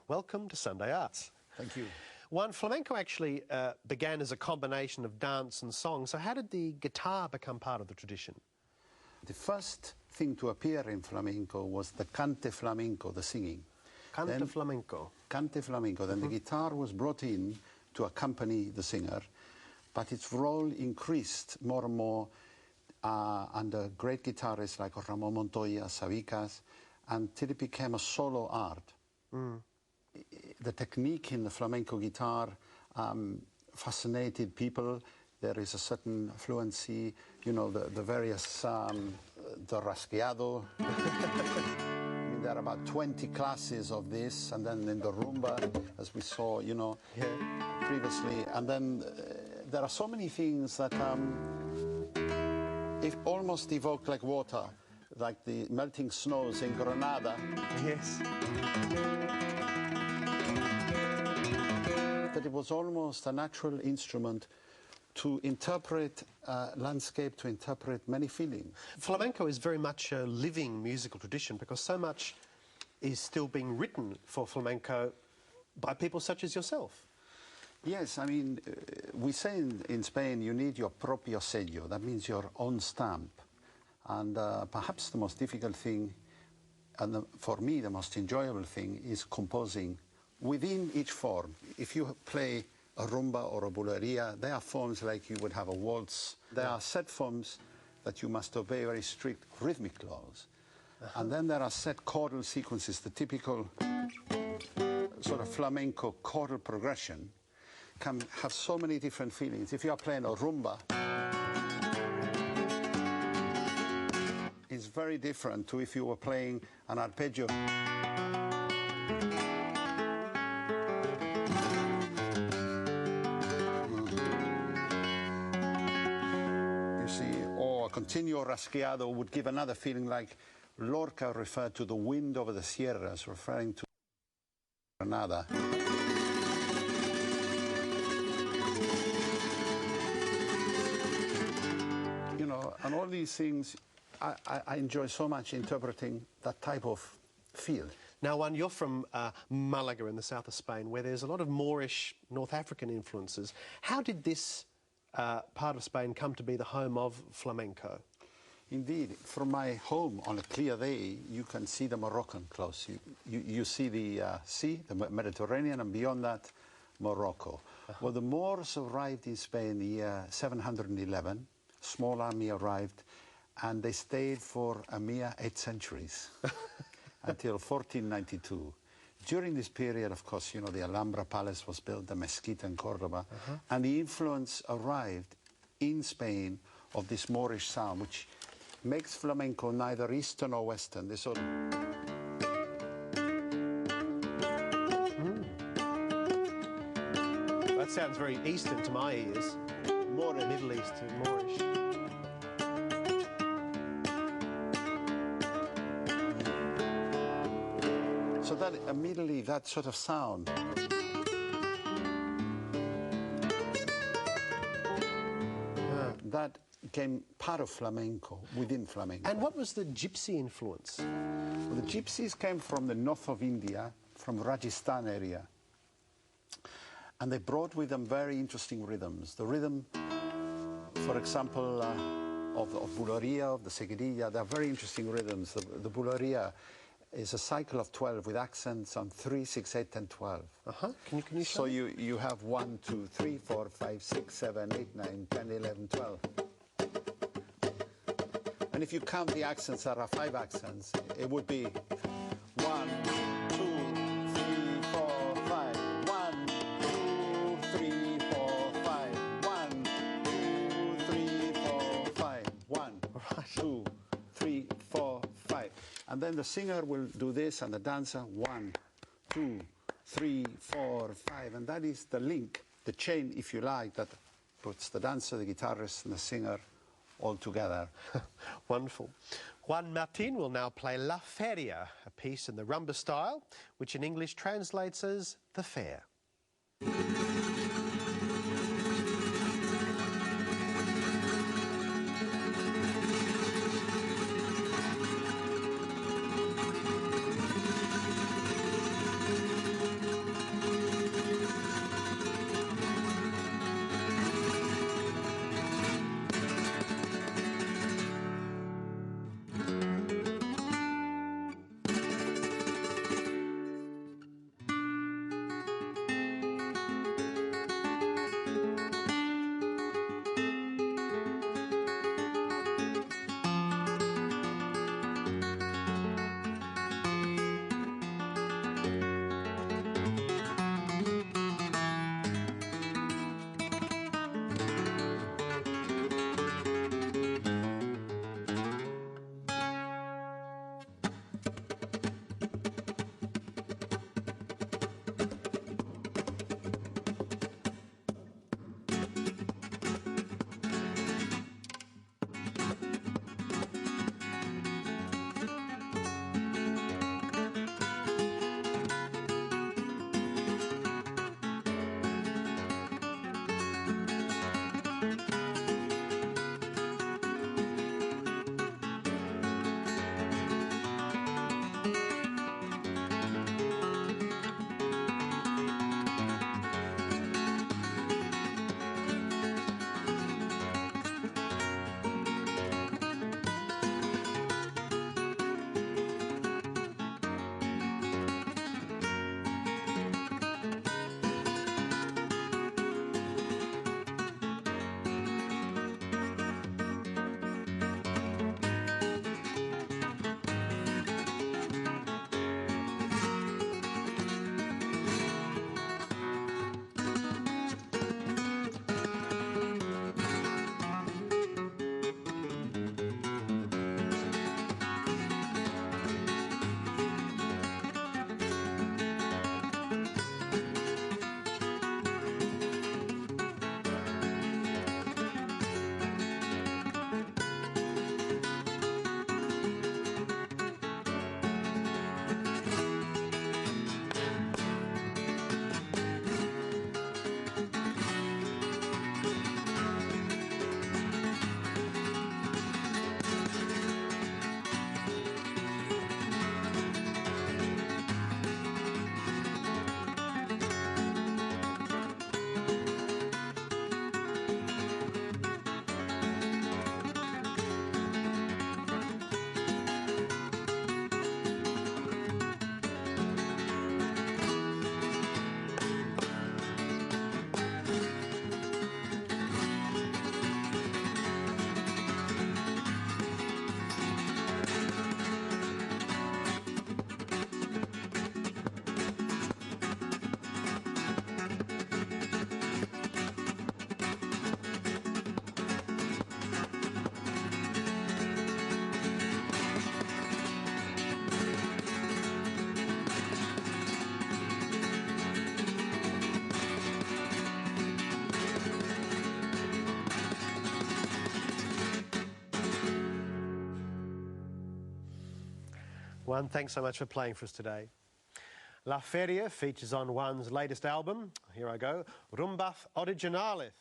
Welcome to Sunday Arts. Thank you. Juan, flamenco actually began as a combination of dance and song, so how did the guitar become part of the tradition? The first thing to appear in flamenco was the cante flamenco, the singing. Cante flamenco. Cante flamenco. Then the guitar was brought in to accompany the singer, but its role increased more and more under great guitarists like Ramon Montoya, Sabicas, until it became a solo art. The technique in the flamenco guitar fascinated people. There is a certain fluency, you know, the various, the rasgueado. I mean, there are about 20 classes of this, and then in the rumba, as we saw, you know, previously. And then there are so many things that it almost evoke like water, like the melting snows in Granada. Yes. That it was almost a natural instrument to interpret landscape, to interpret many feelings. Flamenco is very much a living musical tradition because so much is still being written for flamenco by people such as yourself. Yes, I mean, we say in Spain you need your propio sello, that means your own stamp. And perhaps the most difficult thing, and for me the most enjoyable thing, is composing within each form. If you play a rumba or a bulería, there are forms like you would have a waltz. There are set forms that you must obey very strict rhythmic laws. And then there are set chordal sequences, the typical sort of flamenco chordal progression can have so many different feelings. If you are playing a rumba, it's very different to if you were playing an arpeggio. Continuo rasgueado would give another feeling, like Lorca referred to the wind over the sierras, referring to Granada. You know, and all these things, I enjoy so much interpreting that type of field. Now, Juan, you're from Malaga in the south of Spain, where there's a lot of Moorish North African influences. How did this part of Spain come to be the home of flamenco? Indeed, from my home on a clear day, you can see the Moroccan close. You see the sea, the Mediterranean, and beyond that, Morocco. Well, the Moors arrived in Spain in the year 711. A small army arrived, and they stayed for a mere 8 centuries, until 1492. During this period, of course, you know, the Alhambra Palace was built, the Mesquita in Cordoba, and the influence arrived in Spain of this Moorish sound, which makes flamenco neither Eastern or Western. They sort of... That sounds very Eastern to my ears. Moorish. Middle Eastern, Moorish. So that immediately, that sort of sound, that became part of flamenco, within flamenco. And what was the gypsy influence? Well, the gypsies came from the north of India, from Rajasthan area. And they brought with them very interesting rhythms. The rhythm, for example, of bulería, of the seguidilla, they're very interesting rhythms. The bulería is a cycle of 12 with accents on 3, 6, 8, and 12. Can you show So you have 1, 2, 3, 4, 5, 6, 7, 8, 9, 10, 11, 12. And if you count the accents, there are 5 accents. It would be 1, 2, 3, 4, 5. 1, 2, 3, 4, 5. 1, 2, 3, 4, 5. 1, 2, 3, 4, 5. And then the singer will do this, and the dancer, 1, 2, 3, 4, 5. And that is the link, the chain, if you like, that puts the dancer, the guitarist, and the singer all together. Wonderful. Juan Martin will now play La Feria, a piece in the rumba style, which in English translates as The Fair. Juan, thanks so much for playing for us today. La Feria features on Juan's latest album, here I go, Rumbas Originales.